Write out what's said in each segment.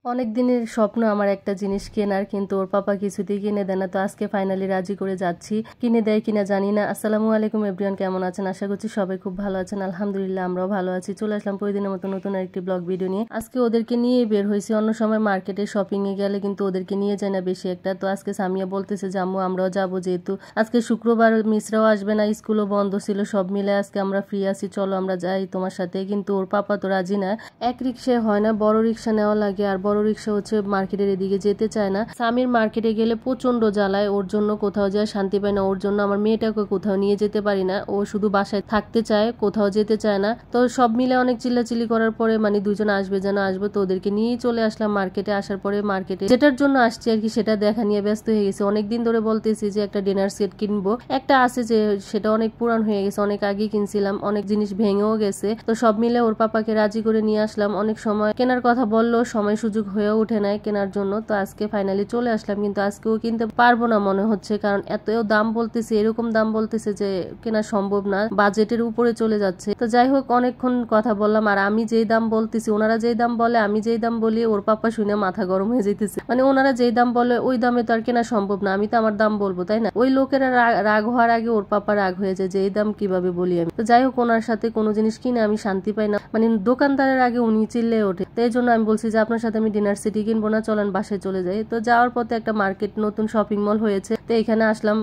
অনেক দিনের স্বপ্ন আমার একটা জিনিস কেনার, কিন্তু ওর পাপা কিছুতেই কিনে দেয় না। তো আজকে ফাইনালি রাজি করে যাচ্ছি, কিনে দেয় কিনা জানি না। আসসালামু আলাইকুম এভরিওয়ান, কেমন আছেন? আশা করছি সবাই খুব ভালো আছেন। আলহামদুলিল্লাহ আমরাও ভালো আছি। চলে আসলাম প্রতিদিনের মতো নতুন একটি ব্লগ ভিডিও নিয়ে। আজকে ওদেরকে নিয়ে বের হয়েছি। অন্য সময় মার্কেটে শপিং এ গেলে কিন্তু ওদেরকে নিয়ে যায় না বেশি একটা। তো আজকে সামিয়া বলতেছে যে আম্মু আমরাও যাবো, যেহেতু আজকে শুক্রবার, মিসরাও আসবে না, স্কুলও বন্ধ ছিল, সব মিলে আজকে আমরা ফ্রি আছি, চলো আমরা যাই তোমার সাথে। কিন্তু ওর পাপা তো রাজি না। এক রিক্সায় হয় না, বড় রিক্সা নেওয়া লাগে, আর বড় রিক্সা হচ্ছে মার্কেটের এদিকে যেতে চায় না। সামির মার্কেটে গেলে প্রচন্ড জ্বালায়, ওর জন্য কোথাও যায় শান্তি পায় না। ওর জন্য আমার মেয়েটাকে কোথাও নিয়ে যেতে পারি না, ও শুধু বাসায় থাকতে চায়, কোথাও যেতে চায় না। তো সব মিলে অনেক চিল্লাচিল্লি করার পরে মানে দুজন আসবে যেন আসবে, তো ওদেরকে নিয়েই চলে আসলাম মার্কেটে। আসার পরে মার্কেটে যেটার জন্য আসছি আর কি সেটা দেখা নিয়ে ব্যস্ত হয়ে গেছে। অনেকদিন ধরে বলতেছি যে একটা ডিনার সেট কিনবো, একটা আছে যে সেটা অনেক পুরান হয়ে গেছে, অনেক আগে কিনছিলাম, অনেক জিনিস ভেঙেও গেছে। তো সব মিলে ওর পাপাকে রাজি করে নিয়ে আসলাম। অনেক সময় কেনার কথা বললো, সময় সুযোগ হয়ে ওঠে না কেনার জন্য। তো আজকে ফাইনালি চলে আসলাম, কিন্তু আজকেও কিনতে পারবো না মনে হচ্ছে, কারণ এত দাম বলতেছে, এরকম দাম বলতেছে যে কেনা সম্ভব না, বাজেটের উপরে চলে যাচ্ছে। তো যাই হোক, অনেকক্ষণ কথা বললাম, আর আমি যেই দাম বলতেছি, ওনারা যেই দাম বলে আমি যেই দাম বলি, ওর পাপা শুনে মাথা গরম হয়ে যেতেছে। মানে ওনারা যেই দাম বলে ওই দামে তো আর কেনা সম্ভব না, আমি তো আমার দাম বলবো, তাই না? ওই লোকেরা রাগ হওয়ার আগে ওর পাপা রাগ হয়ে যায় যে এই দাম কিভাবে বলি আমি। তো যাই হোক, ওনার সাথে কোনো জিনিস কিনে আমি শান্তি পাই না, মানে দোকানদারের আগে উনি চিল্লে ওঠে। তো এই জন্য আমি বলছি যে আপনার সাথে আমি ডিনার সেটি কিনবো না, চলেন বাসায় চলে যাই। তো যাওয়ার পথে একটা মার্কেট, নতুন শপিং মল হয়েছে, তো এখানে আসলাম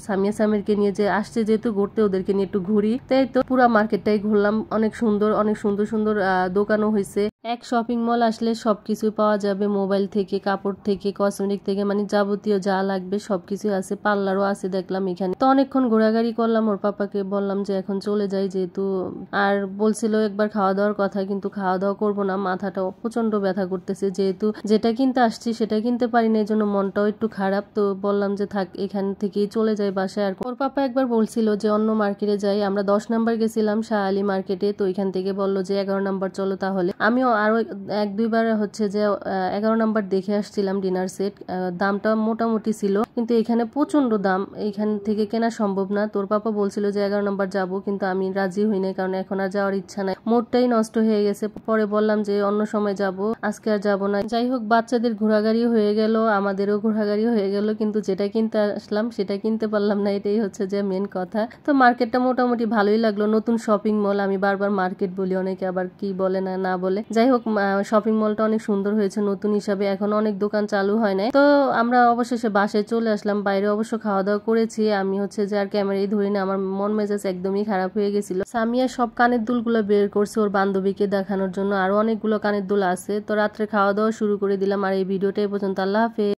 সামিয়া সামিরকে নিয়ে, যে আসছে যেহেতু ঘুরতে, ওদেরকে নিয়ে একটু ঘুরি। তাই তো পুরা মার্কেটটাই ঘুরলাম, অনেক সুন্দর অনেক সুন্দর সুন্দর দোকানও হয়েছে। এক শপিং মল আসলে সবকিছু পাওয়া যাবে, মোবাইল থেকে, কাপড় থেকে, কসমেটিক থেকে, মানে যাবতীয় যা লাগবে সবকিছু আছে। পার্লারও আছে দেখলাম এখানে। তো অনেকক্ষণ ঘোরাঘুরি করলাম, ওর পাপাকে বললাম যে এখন চলে যাই যেহেতু, আর বলছিল একবার খাওয়া দাওয়ার কথা, কিন্তু খাওয়া দাওয়া করবো না, মাথাটাও প্রচন্ড ব্যথা করতেছে, যেহেতু যেটা কিনতে আসছি সেটা কিনতে পারি না, এই জন্য মনটাও একটু খারাপ। তো বললাম যে থাক, এখান থেকেই চলে যাই বাসায়। আর ওর পাপা একবার বলছিল যে অন্য মার্কেটে যাই, আমরা 10 নাম্বার গেছিলাম শাহ আলী মার্কেটে, তো এখান থেকে বললো যে 11 নাম্বার চলো। তাহলে আমিও আরো 1-2বার হচ্ছে যে 11 নাম্বার দেখে আসছিলাম ডিনার সেট, দামটা মোটামুটি ছিল, কিন্তু এখানে প্রচন্ড দাম, এখান থেকে কেনা সম্ভব না। তোর পাপা বলছিল যে 11 নাম্বার যাবো, কিন্তু আমি রাজি হই নাই, কারণ এখন আর যাওয়ার ইচ্ছা নাই, মোটটাই নষ্ট হয়ে গেছে। পরে বললাম যে অন্য সময় যাব, আজকে আর যাবো না। যাই হোক, বাচ্চাদের ঘোরাঘুরি হয়ে গেল, আমাদেরও ঘোরাঘুরি হয়ে গেল, কিন্তু যেটা কিনতে আসলাম সেটা কিনতে পারলাম না, এটাই হচ্ছে যে মেন কথা। তো মার্কেটটা মোটামুটি ভালোই লাগলো, নতুন শপিং মল, আমি বারবার মার্কেট বলি, অনেকে আবার কি বলে না না বলে। যাই হোক, শপিং মলটা অনেক সুন্দর হয়েছে নতুন হিসাবে, এখন অনেক দোকান চালু হয় নাই। তো আমরা অবশেষে বাসায় চলে আসলাম। বাইরে অবশ্য খাওয়া দাওয়া করেছি, আমি হচ্ছে যে আর ক্যামেরাই ধরি না, আমার মন মেজাজ একদমই খারাপ হয়ে গেছিল। সামিয়া সব কানের দুলগুলো বের করছে ওর বান্ধবীকে দেখানোর জন্য, আরো অনেকগুলো কানের দুল আছে। তো রাত্রে খাওয়া দাওয়া শুরু করে দিলাম, আর এই ভিডিওটা এই পর্যন্ত। আল্লাহ হাফেজ।